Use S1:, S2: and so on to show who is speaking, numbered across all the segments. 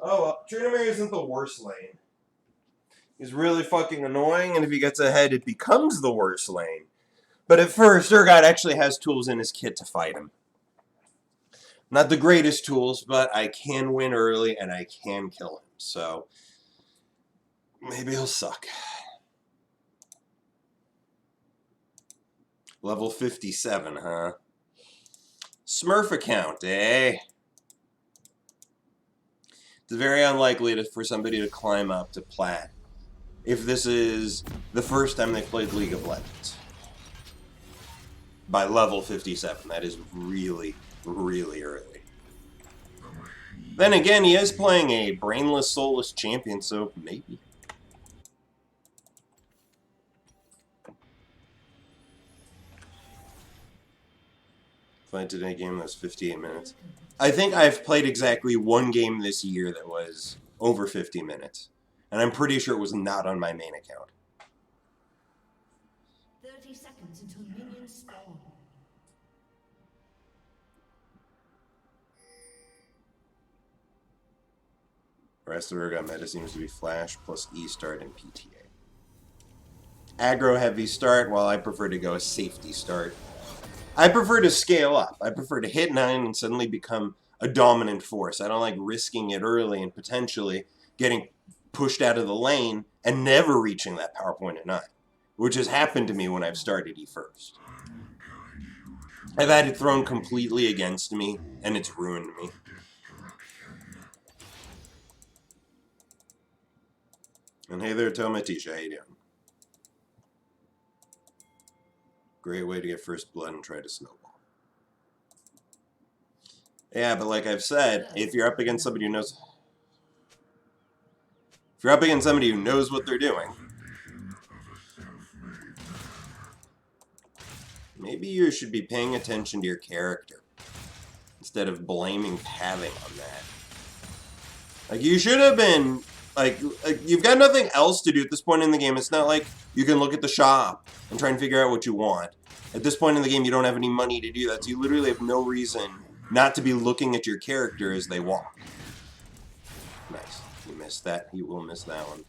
S1: Oh, well, Tryndamere isn't the worst lane. He's really fucking annoying, and if he gets ahead, it becomes the worst lane. But at first, Urgot actually has tools in his kit to fight him. Not the greatest tools, but I can win early, and I can kill him. So, maybe he'll suck. Level 57, huh? Smurf account, eh? It's very unlikely for somebody to climb up to plat if this is the first time they've played League of Legends. By level 57, that is really, really early. Then again, he is playing a brainless, soulless champion, so maybe. Played today game that was 58 minutes. I think I've played exactly one game this year that was over 50 minutes. And I'm pretty sure it was not on my main account.
S2: 30 seconds until minions spawn.
S1: The rest of Urgot meta seems to be Flash plus E start and PTA. Aggro heavy start, while I prefer to go a safety start. I prefer to scale up. I prefer to hit 9 and suddenly become a dominant force. I don't like risking it early and potentially getting pushed out of the lane and never reaching that power point at 9, which has happened to me when I've started E first. I've had it thrown completely against me, and it's ruined me. And hey there, Tomatisha, how you doing? Great way to get first blood and try to snowball. Yeah, but like I've said, if you're up against somebody who knows... If you're up against somebody who knows what they're doing, maybe you should be paying attention to your character instead of blaming pathing on that. Like, you should have been... Like, you've got nothing else to do at this point in the game. It's not like you can look at the shop and try and figure out what you want. At this point in the game, you don't have any money to do that, so you literally have no reason not to be looking at your character as they walk. Nice. You missed that. You will miss that one.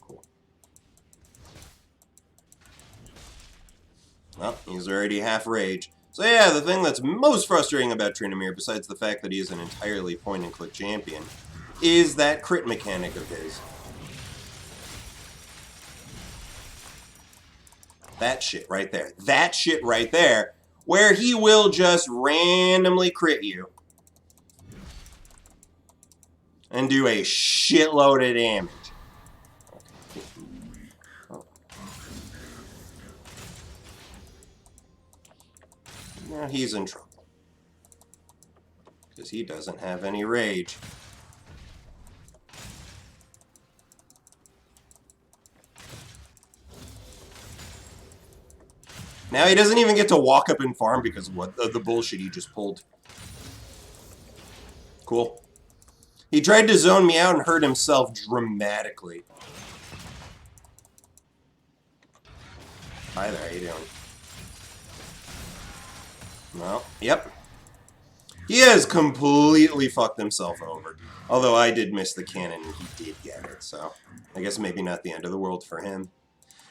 S1: Cool. Well, he's already half rage. So yeah, the thing that's most frustrating about Tryndamere, besides the fact that he is an entirely point-and-click champion, is that crit mechanic of his. That shit right there. That shit right there, where he will just randomly crit you and do a shitload of damage. Oh. Now he's in trouble. Because he doesn't have any rage. Now he doesn't even get to walk up and farm because of what the bullshit he just pulled. Cool. He tried to zone me out and hurt himself dramatically. Hi there, how you doing? Well, yep. He has completely fucked himself over. Although I did miss the cannon and he did get it, so I guess maybe not the end of the world for him.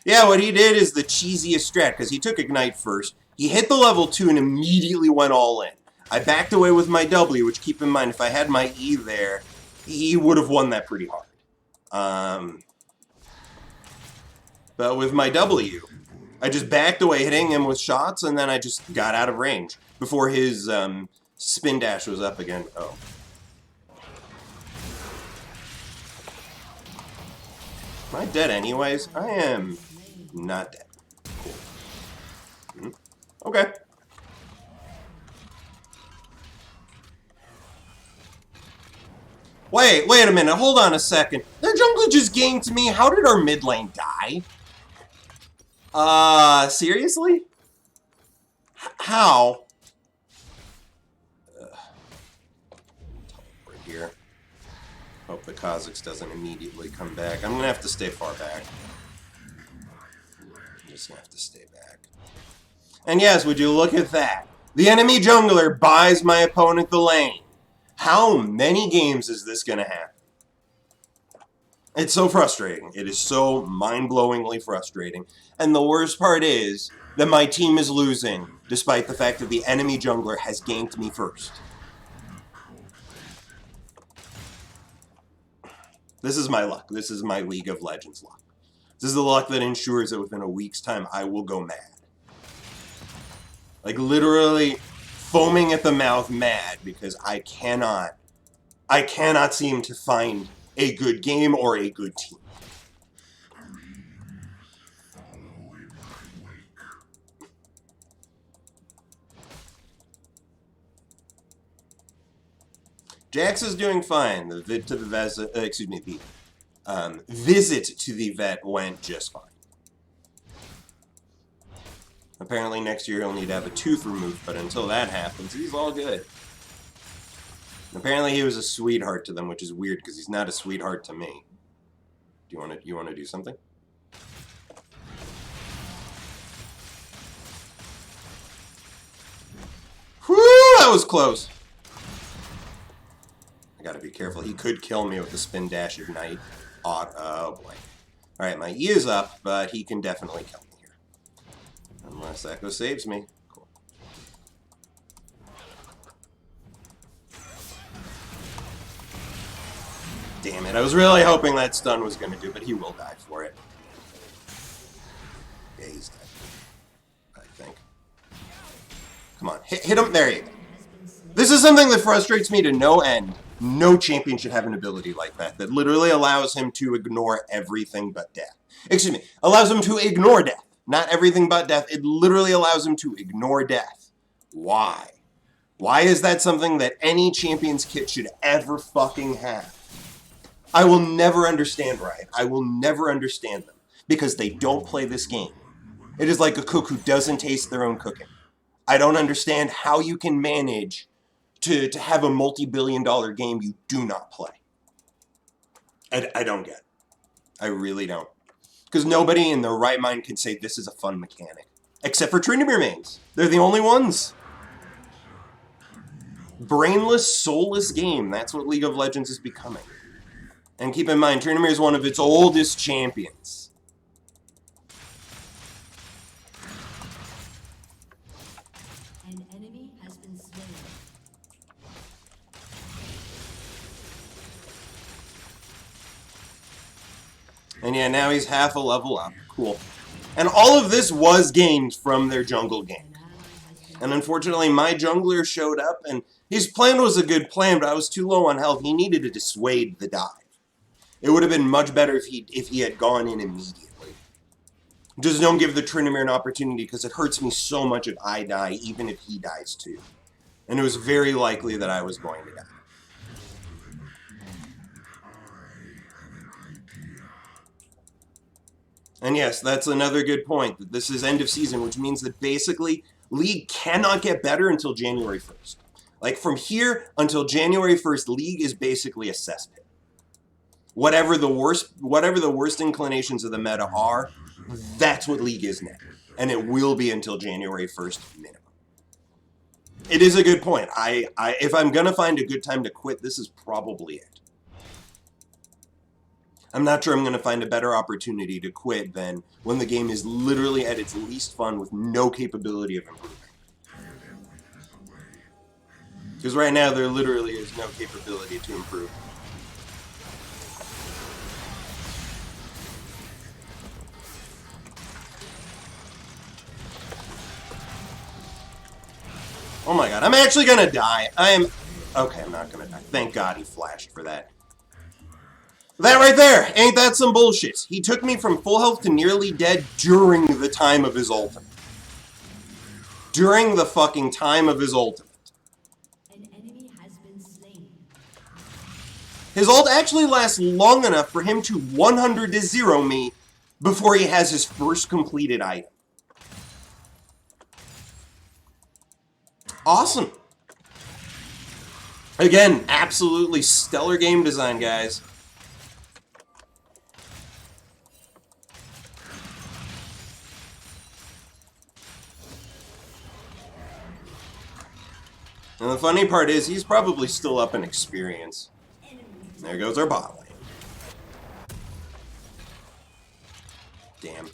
S1: Yeah, what he did is the cheesiest strat, because he took Ignite first. He hit the level 2 and immediately went all in. I backed away with my W, which, keep in mind, if I had my E there, he would have won that pretty hard. But with my W, I just backed away, hitting him with shots, and then I just got out of range before his spin dash was up again. Oh. Am I dead anyways? I am not dead. Cool. Mm-hmm. Okay. Wait a minute. Hold on a second. Their jungle just ganked me. How did our mid lane die? Seriously? How? Teleport here. Hope the Kha'Zix doesn't immediately come back. I'm gonna have to stay far back. I'm just gonna have to stay back. And yes, would you look at that? The enemy jungler buys my opponent the lane. How many games is this going to happen? It's so frustrating. It is so mind-blowingly frustrating. And the worst part is that my team is losing, despite the fact that the enemy jungler has ganked me first. This is my luck. This is my League of Legends luck. This is the luck that ensures that within a week's time, I will go mad. Like, literally foaming at the mouth mad because I cannot seem to find a good game or a good team. Jax is doing fine. The visit to the vet went just fine. Apparently next year he'll need to have a tooth removed, but until that happens, he's all good. Apparently he was a sweetheart to them, which is weird because he's not a sweetheart to me. Do you want to do something? Whew, that was close. I gotta be careful. He could kill me with the spin dash ignite. Oh boy. Alright, my E is up, but he can definitely kill me here. Unless Echo saves me. Cool. Damn it, I was really hoping that stun was gonna do, but he will die for it. Yeah, he's dead. I think. Come on, hit him. There you go. This is something that frustrates me to no end. No champion should have an ability like that literally allows him to ignore everything but death. Excuse me, allows him to ignore death. Not everything but death. It literally allows him to ignore death. Why? Why is that something that any champion's kit should ever fucking have? I will never understand Riot. I will never understand them. Because they don't play this game. It is like a cook who doesn't taste their own cooking. I don't understand how you can manage to have a multi-billion-dollar game you do not play. I don't get it. I really don't. Because nobody in their right mind can say this is a fun mechanic. Except for Tryndamere mains. They're the only ones. Brainless, soulless game. That's what League of Legends is becoming. And keep in mind, Tryndamere is one of its oldest champions.
S2: An enemy has been slain.
S1: And yeah, now he's half a level up. Cool. And all of this was gained from their jungle gank. And unfortunately, my jungler showed up, and his plan was a good plan, but I was too low on health. He needed to dissuade the dive. It would have been much better if he had gone in immediately. Just don't give the Tryndamere an opportunity, because it hurts me so much if I die, even if he dies too. And it was very likely that I was going to die. And yes, that's another good point, that this is end of season, which means that basically League cannot get better until January 1st. Like, from here until January 1st, League is basically a cesspit. Whatever the worst inclinations of the meta are, that's what League is now. And it will be until January 1st minimum. It is a good point. If I'm going to find a good time to quit, this is probably it. I'm not sure I'm going to find a better opportunity to quit than when the game is literally at its least fun with no capability of improving. Because right now there literally is no capability to improve. Oh my god, I'm actually going to die. Okay, I'm not going to die. Thank god he flashed for that. That right there, ain't that some bullshit? He took me from full health to nearly dead during the time of his ultimate. During the fucking time of his ultimate.
S2: An enemy has been slain.
S1: His ult actually lasts long enough for him to 100 to 0 me before he has his first completed item. Awesome. Again, absolutely stellar game design, guys. And the funny part is, he's probably still up in experience. There goes our bot lane. Damn.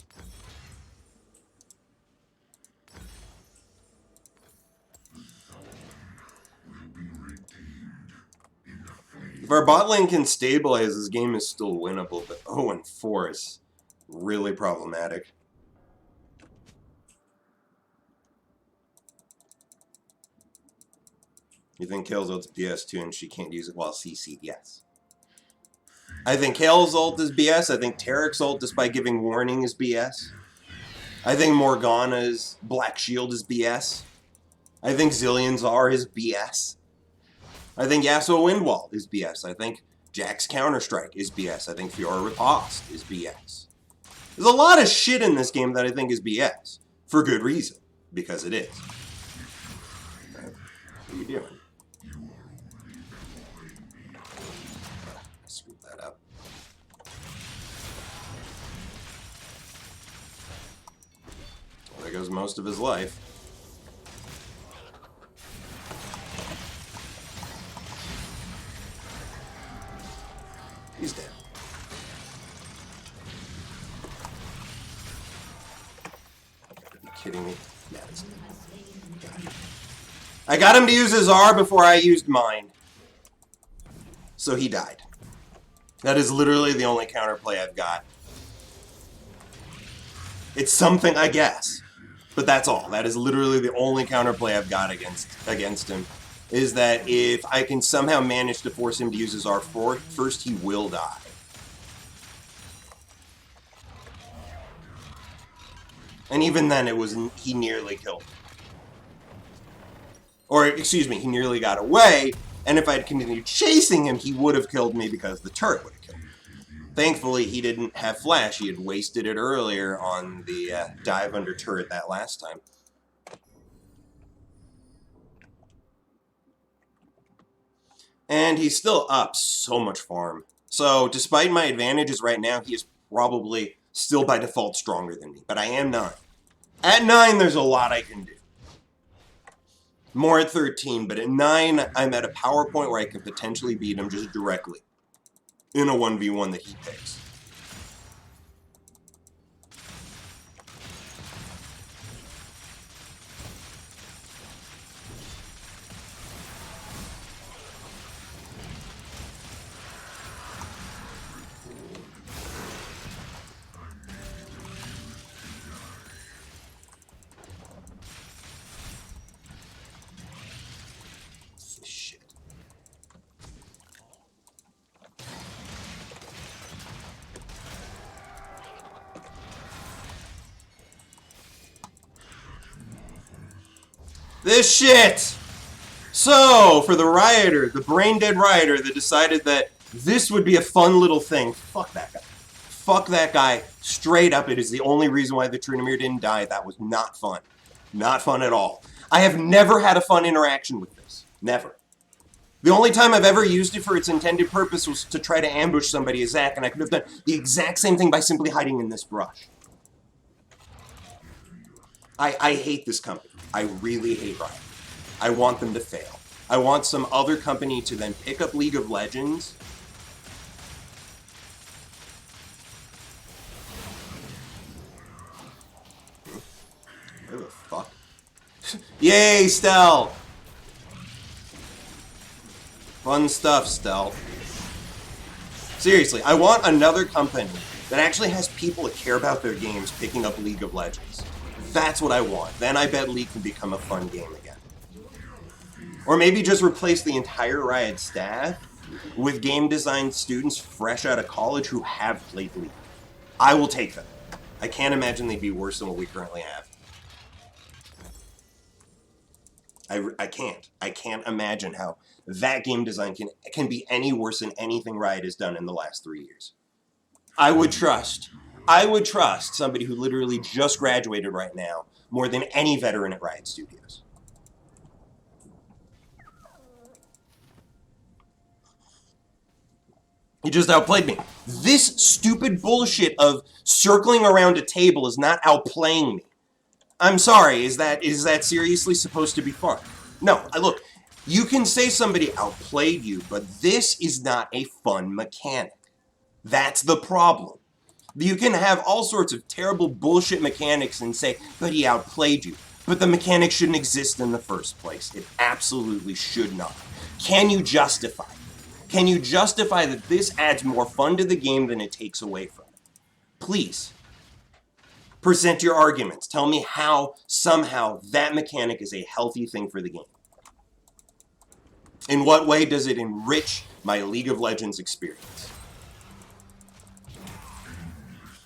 S1: If our bot lane can stabilize, this game is still winnable, but 0-4 is really problematic. You think Kale's ult's BS too and she can't use it while CC'd? Yes. I think Kale's ult is BS. I think Tarek's ult, despite giving warning, is BS. I think Morgana's Black Shield is BS. I think Zillion's R is BS. I think Yasuo Windwall is BS. I think Jack's Counter-Strike is BS. I think Fiora Riposte is BS. There's a lot of shit in this game that I think is BS. For good reason. Because it is. Right. What are you doing? Screw that up. Well, there goes most of his life. He's dead. Are you kidding me? Yeah, it's dead. I got him to use his R before I used mine. So he died. That is literally the only counterplay I've got. It's something, I guess. But that's all. That is literally the only counterplay I've got against him. Is that if I can somehow manage to force him to use his R first, he will die. And even then, he nearly killed me. Or, excuse me, he nearly got away, and if I had continued chasing him, he would have killed me because the turret would have killed me. Thankfully, he didn't have flash. He had wasted it earlier on the dive under turret that last time. And he's still up so much farm. So, despite my advantages right now, he is probably still by default stronger than me. But I am 9. At 9, there's a lot I can do. More at 13, but at 9, I'm at a power point where I can potentially beat him just directly. In a 1v1 that he picks. This shit! So, for the rioter, the brain-dead rioter that decided that this would be a fun little thing, fuck that guy. Fuck that guy. Straight up, it is the only reason why the Tryndamere didn't die. That was not fun. Not fun at all. I have never had a fun interaction with this. Never. The only time I've ever used it for its intended purpose was to try to ambush somebody as Zac, and I could have done the exact same thing by simply hiding in this brush. I hate this company. I really hate Riot. I want them to fail. I want some other company to then pick up League of Legends. Where the fuck? Yay, Stel! Fun stuff, Stel. Seriously, I want another company that actually has people that care about their games picking up League of Legends. That's what I want. Then I bet League can become a fun game again. Or maybe just replace the entire Riot staff with game design students fresh out of college who have played League. I will take them. I can't imagine they'd be worse than what we currently have. I can't. I can't imagine how that game design can be any worse than anything Riot has done in the last 3 years. I would trust somebody who literally just graduated right now more than any veteran at Riot Studios. He just outplayed me. This stupid bullshit of circling around a table is not outplaying me. I'm sorry, is that seriously supposed to be fun? No, look, You can say somebody outplayed you, but this is not a fun mechanic. That's the problem. You can have all sorts of terrible bullshit mechanics and say, but he outplayed you. But the mechanic shouldn't exist in the first place. It absolutely should not. Can you justify it? Can you justify that this adds more fun to the game than it takes away from it? Please. Present your arguments. Tell me how, somehow, that mechanic is a healthy thing for the game. In what way does it enrich my League of Legends experience?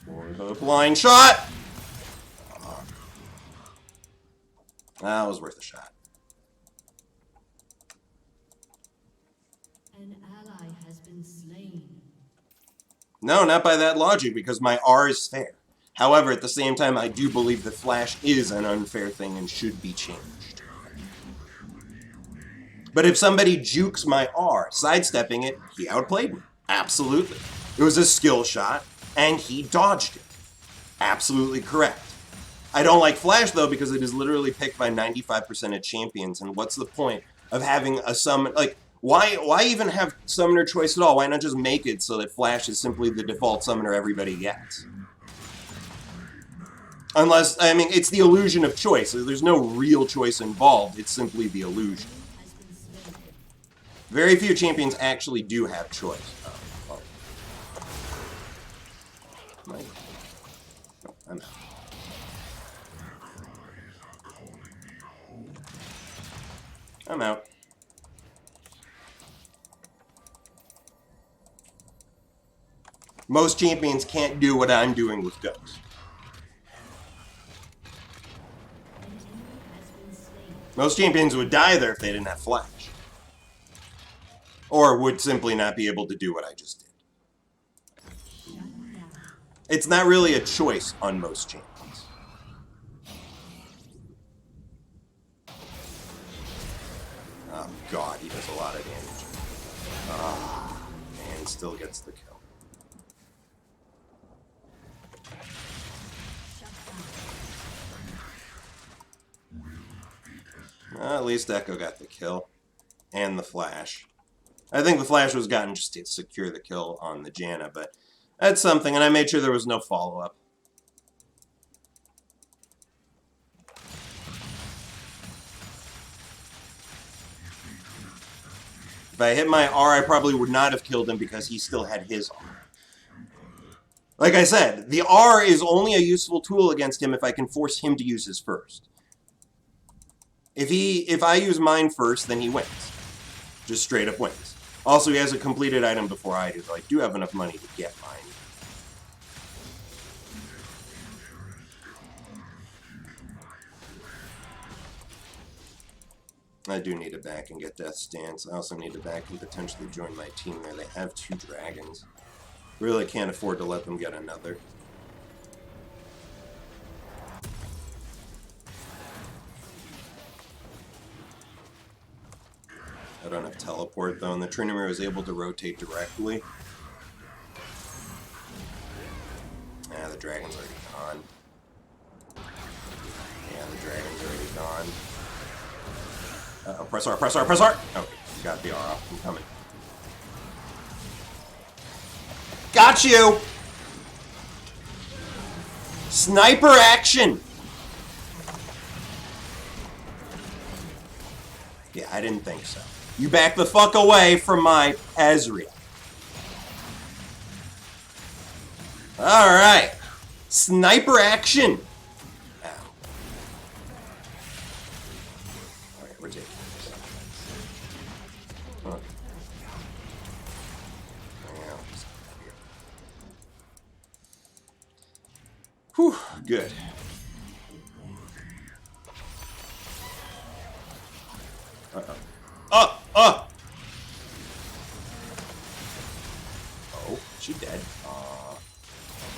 S1: For the blind shot! That was worth a shot.
S2: An ally has been slain.
S1: No, not by that logic, because my R is fair. However, at the same time, I do believe that Flash is an unfair thing and should be changed. But if somebody jukes my R, sidestepping it, he outplayed me. Absolutely. It was a skill shot, and he dodged it. Absolutely correct. I don't like Flash, though, because it is literally picked by 95% of champions, and what's the point of having a summon... Like, why even have summoner choice at all? Why not just make it so that Flash is simply the default summoner everybody gets? Unless, I mean, it's the illusion of choice. There's no real choice involved. It's simply the illusion. Very few champions actually do have choice. No, I'm out. I'm out. Most champions can't do what I'm doing with Ghost. Most champions would die there if they didn't have Flash. Or would simply not be able to do what I just did. It's not really a choice on most champions. Oh god, he does a lot of damage. Ah, and still gets the kill. At least Echo got the kill. And the Flash. I think the Flash was gotten just to secure the kill on the Janna, but that's something, and I made sure there was no follow-up. If I hit my R, I probably would not have killed him because he still had his R. Like I said, the R is only a useful tool against him if I can force him to use his first. If I use mine first, then he wins. Just straight up wins. Also, he has a completed item before I do, though I do have enough money to get mine. I do need to back and get Death Stance. I also need to back and potentially join my team there. They have 2 dragons. Really can't afford to let them get another. I don't have teleport, though, and the Tryndamere is able to rotate directly. Yeah, the dragon's already gone. Yeah, the dragon's already gone. Uh-oh, press R, press R, press R! Okay, got the R off. I'm coming. Got you! Sniper action! Yeah, I didn't think so. You back the fuck away from my Ezreal. Alright. Sniper action! Ow. Alright, we're taking this. Okay. Yeah, I'll just get here. Whew, good. Uh-oh. Oh! She dead.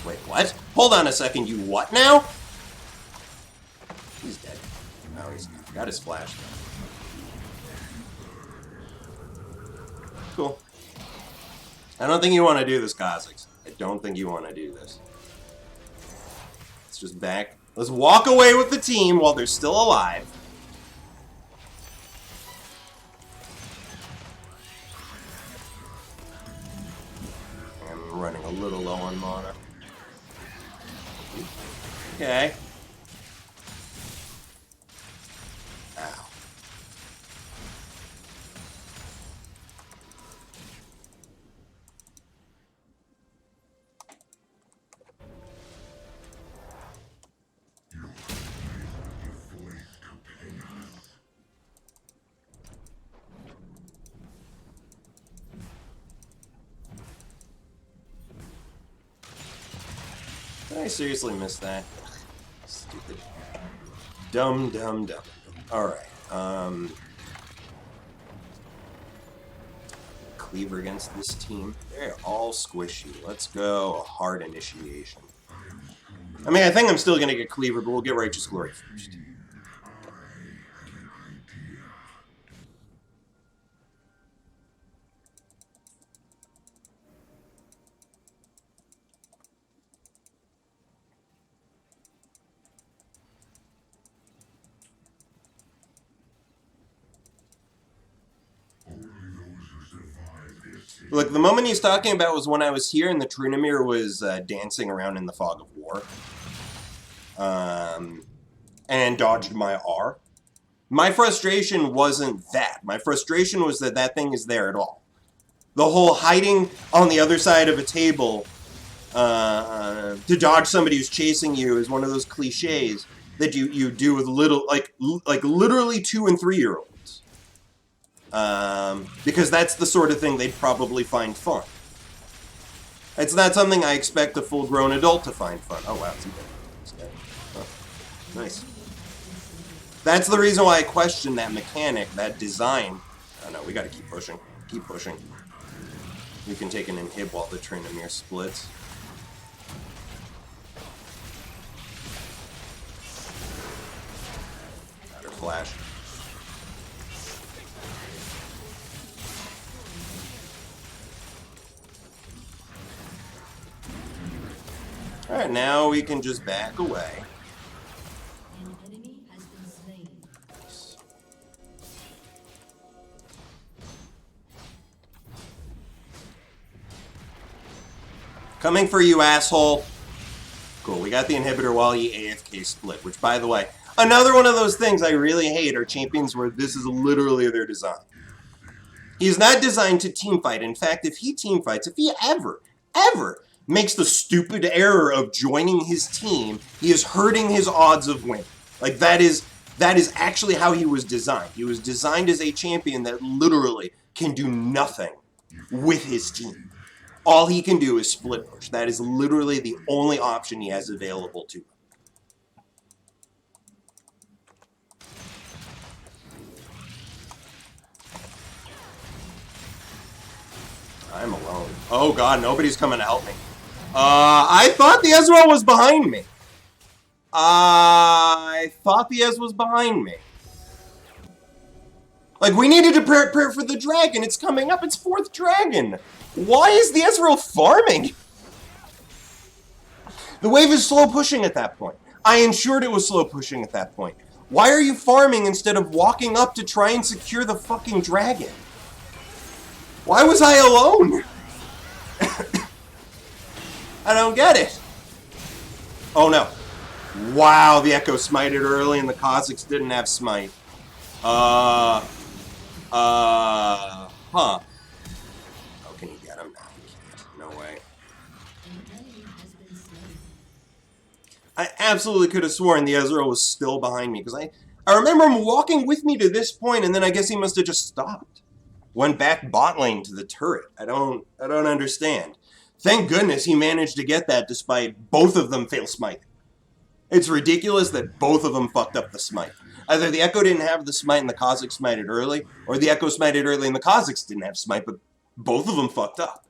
S1: Wait, what? Hold on a second, you what now? He's dead. No, he's not. Got his flash, though. Cool. I don't think you want to do this, Kha'Zix. I don't think you want to do this. Let's just back. Let's walk away with the team while they're still alive. running a little low on mana. Okay. Ow. Did I seriously miss that? Stupid. Dumb. Alright, Cleaver against this team. They're all squishy. Let's go a hard initiation. I mean, I think I'm still gonna get Cleaver, but we'll get Righteous Glory first. Look, the moment he's talking about was when I was here and the Tryndamere was dancing around in the fog of war. And dodged my R. My frustration wasn't that. My frustration was that that thing is there at all. The whole hiding on the other side of a table to dodge somebody who's chasing you is one of those cliches that you do with little, like literally 2- and 3-year-olds. Because that's the sort of thing they'd probably find fun. It's not something I expect a full-grown adult to find fun. Oh, wow. Oh, nice. That's the reason why I question that mechanic, that design. Oh, no, we gotta keep pushing. Keep pushing. You can take an inhib while the Tryndamere splits. Got her flash. Alright, now we can just back away.
S2: An enemy has been slain.
S1: Coming for you, asshole. Cool, we got the inhibitor while he AFK split, which, by the way, another one of those things I really hate are champions where this is literally their design. He's not designed to teamfight. In fact, if he teamfights, if he ever makes the stupid error of joining his team, he is hurting his odds of winning. Like, that is actually how he was designed. He was designed as a champion that literally can do nothing with his team. All he can do is split push. That is literally the only option he has available to him. I'm alone. Oh god, nobody's coming to help me. I thought the Ezreal was behind me. Like, we needed to prepare for the dragon. It's coming up. It's 4th dragon. Why is the Ezreal farming? The wave is slow pushing at that point. I ensured it was slow pushing at that point. Why are you farming instead of walking up to try and secure the fucking dragon? Why was I alone? I don't get it. Oh no. Wow, the Echo smited early and the Kazakhs didn't have smite. Huh. Oh, can you get him now? No way. I absolutely could have sworn the Ezreal was still behind me, because I remember him walking with me to this point, and then I guess he must have just stopped. Went back bot lane to the turret. I don't understand. Thank goodness he managed to get that despite both of them fail smiting. It's ridiculous that both of them fucked up the smite. Either the Echo didn't have the smite and the Kazakhs smited early, or the Echo smited early and the Kazakhs didn't have smite, but both of them fucked up.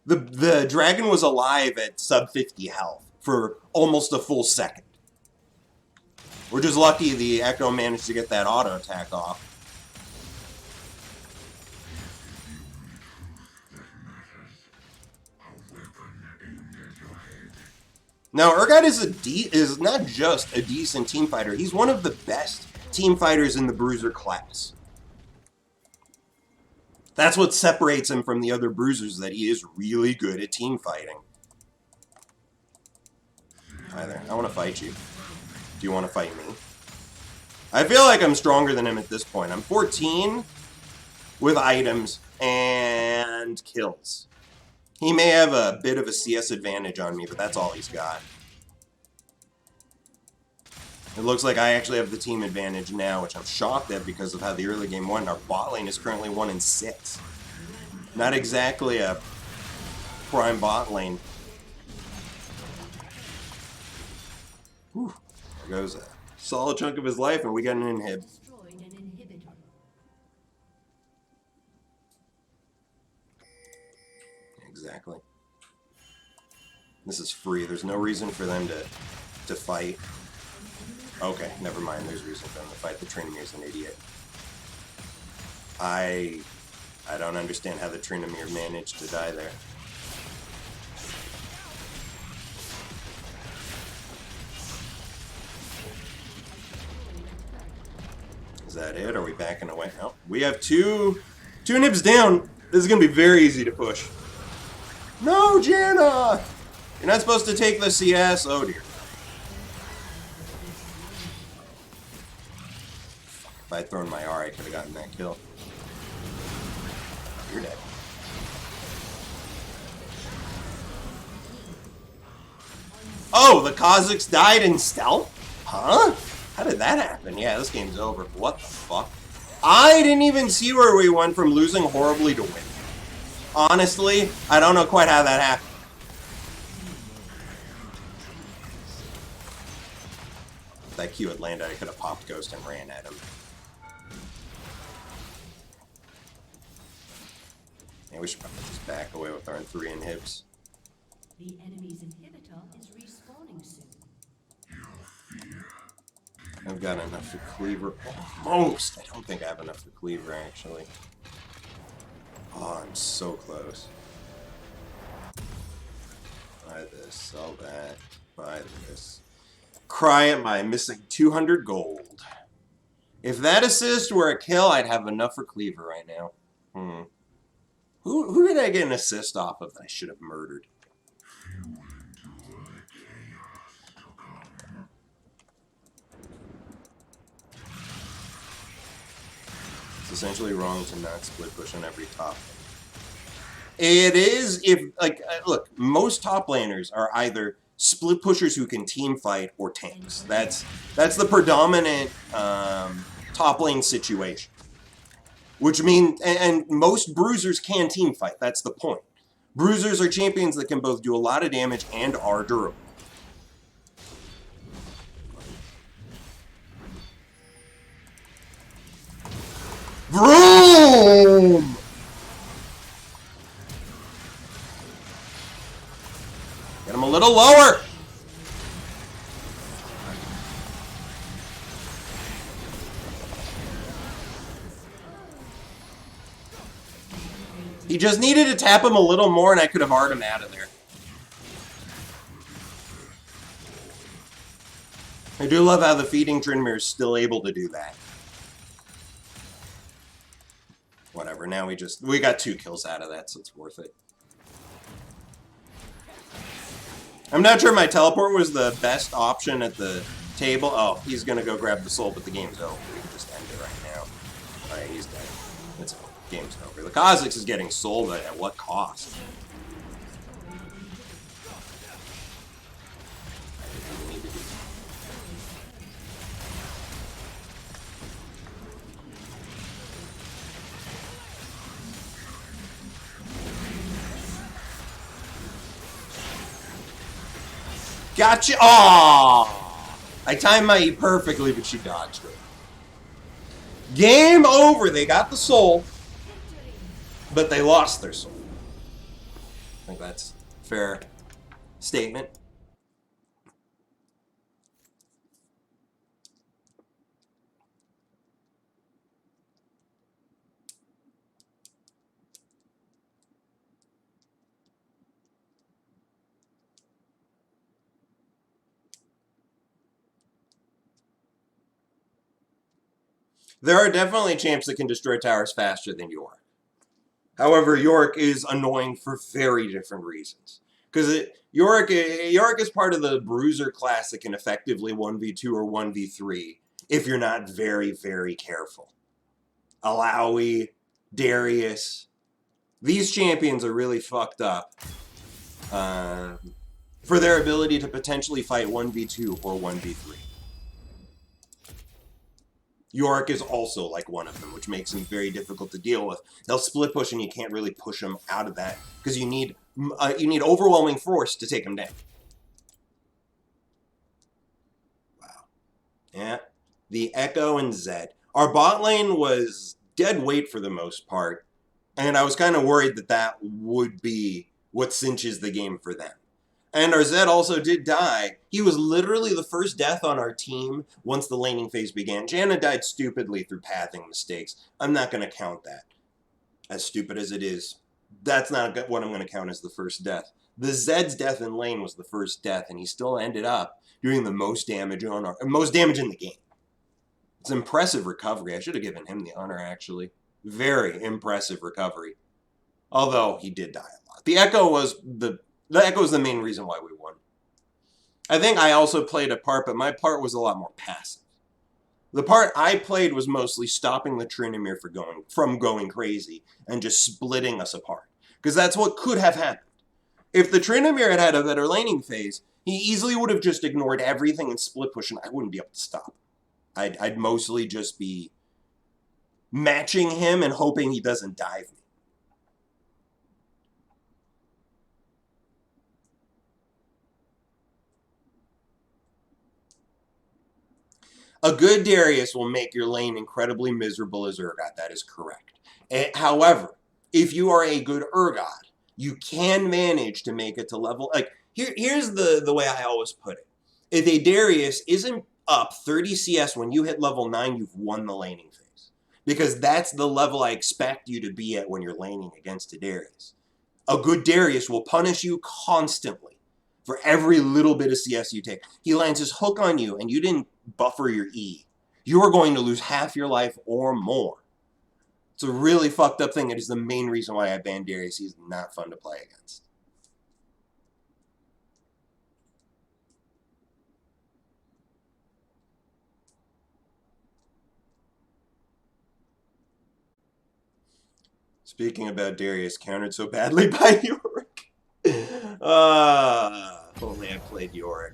S1: The dragon was alive at sub 50 health for almost a full second. We're just lucky the Echo managed to get that auto attack off. Now, Urgot is not just a decent team fighter. He's one of the best team fighters in the bruiser class. That's what separates him from the other bruisers, that he is really good at team fighting. Hi there. I want to fight you. Do you want to fight me? I feel like I'm stronger than him at this point. I'm 14 with items and kills. He may have a bit of a CS advantage on me, but that's all he's got. It looks like I actually have the team advantage now, which I'm shocked at because of how the early game went. Our bot lane is currently 1-6. Not exactly a prime bot lane. Whew. There goes a solid chunk of his life, and we got an inhib.
S2: Destroyed an inhibitor.
S1: Exactly. This is free. There's no reason for them to fight. Okay, never mind. There's reason for them to fight. The Tryndamere's an idiot. I don't understand how the Tryndamere managed to die there. Is that it? Are we backing away? No. We have two nibs down. This is going to be very easy to push. No, Janna! You're not supposed to take the CS. Oh, dear. If I had thrown my R, I could have gotten that kill. You're dead. Oh, the Kazakhs died in stealth? Huh? How did that happen? Yeah, this game's over. What the fuck? I didn't even see where we went from losing horribly to win. Honestly, I don't know quite how that happened. If that Q had landed, I could have popped Ghost and ran at him. Yeah, we should probably just back away with our 3 inhibs.
S2: The enemy's inhibitor is respawning soon.
S1: I've got enough for Cleaver. Almost! I don't think I have enough for Cleaver, actually. Oh, I'm so close. Buy this, sell that, buy this. Cry at my missing 200 gold. If that assist were a kill, I'd have enough for Cleaver right now. Who did I get an assist off of that I should have murdered? It's essentially wrong to not split push on every top. It is if, like, look, most top laners are either split pushers who can team fight or tanks. That's the predominant top lane situation. Which means, and most bruisers can team fight. That's the point. Bruisers are champions that can both do a lot of damage and are durable. Vroom! Get him a little lower! He just needed to tap him a little more and I could have R'd him out of there. I do love how the feeding Tryndamere is still able to do that. Whatever, now we got 2 kills out of that, so it's worth it. I'm not sure my teleport was the best option at the table. Oh, he's gonna go grab the soul, but the game's over. We can just end it right now. Alright, he's dead. It's over. Game's over. The Kazakhs is getting sold, but at what cost? Gotcha! Aww! I timed my E perfectly, but she dodged it. Game over! They got the soul, but they lost their soul. I think that's a fair statement. There are definitely champs that can destroy towers faster than you are. However, Yorick is annoying for very different reasons. Because Yorick is part of the Bruiser class that can effectively 1v2 or 1v3 if you're not very, very careful. Alawi, Darius, these champions are really fucked up for their ability to potentially fight 1v2 or 1v3. Yorick is also like one of them, which makes him very difficult to deal with. They'll split push, and you can't really push them out of that because you need overwhelming force to take them down. Wow. Yeah. The Echo and Zed. Our bot lane was dead weight for the most part, and I was kind of worried that that would be what cinches the game for them. And our Zed also did die. He was literally the first death on our team once the laning phase began. Janna died stupidly through pathing mistakes. I'm not going to count that. As stupid as it is, that's not what I'm going to count as the first death. The Zed's death in lane was the first death, and he still ended up doing the most damage in the game. It's impressive recovery. I should have given him the honor, actually. Very impressive recovery. Although he did die a lot. The Echo was the main reason why we won. I think I also played a part, but my part was a lot more passive. The part I played was mostly stopping the Tryndamere from going crazy and just splitting us apart. Because that's what could have happened. If the Tryndamere had had a better laning phase, he easily would have just ignored everything and split push, and I wouldn't be able to stop. I'd mostly just be matching him and hoping he doesn't dive me. A good Darius will make your lane incredibly miserable as Urgot. That is correct. However, if you are a good Urgot, you can manage to make it to level. Like here's the way I always put it. If a Darius isn't up 30 CS when you hit level 9, you've won the laning phase. Because that's the level I expect you to be at when you're laning against a Darius. A good Darius will punish you constantly for every little bit of CS you take. He lands his hook on you and you didn't buffer your E. You are going to lose half your life or more. It's a really fucked up thing. It is the main reason why I banned Darius. He's not fun to play against. Speaking about Darius, countered so badly by Yorick. If only I played Yorick.